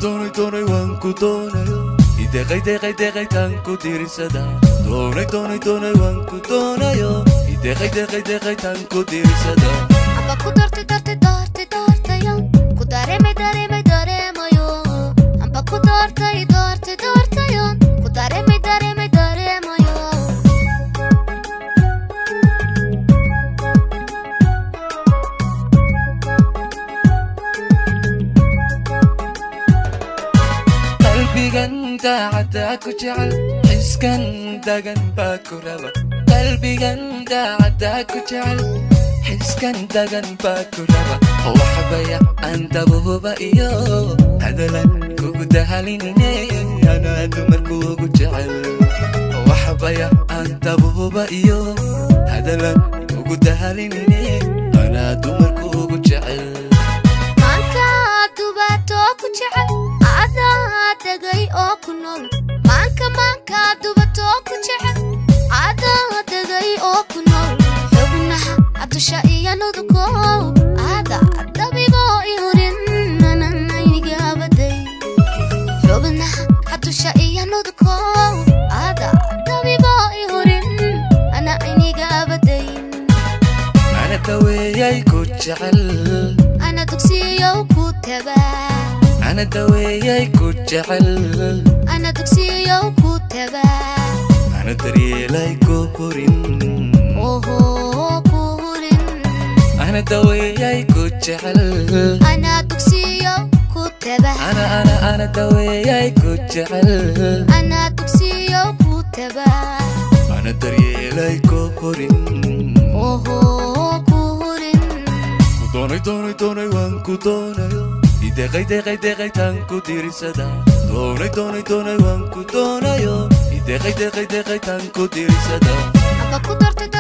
doonay waan ku doonayo ideeqay tan ku diirsada doonay waan ku doonayo ideeqay tan ku diirsada amba ku doortayo ku dareemayo amba ku doortayo ku dareemayo qalbigan daacada ku jecel xiskan dagan baa ku raba qalbigan daacada ku jecel xiskan dagan baa ku raba waxbaya anta buuba iyo hadalan kugu dahalinne ana dumarkuugu jecel waxbaya anta buuba iyo hadalan kugu dahalinne ana dumarkuugu jecel maanka dubato ku jecel dagay oo ku nool maanka dubato ku jecel dagay oo ku nool xubnaha adusha iyo nudko dabibo ihurin ananiga baday xubnaha adusha iyo nudko dabibo ihurin ananiga baday ana daweeyay ku jecel ana dugsiyo ku tabaa أنا دوياي كجعل أنا دكسيو كتبا أنا دريلاي كورين أوه كورين أنا دوياي كجعل أنا دكسيو كتبا أنا دوياي كجعل أنا دكسيو كتبا أنا دريلاي كورين أوه كورين doonay waan ku doonayo ideeqay tan ku diirsada doonay waan ku doonayo ideeqay tan ku diirsada amba ku doortayo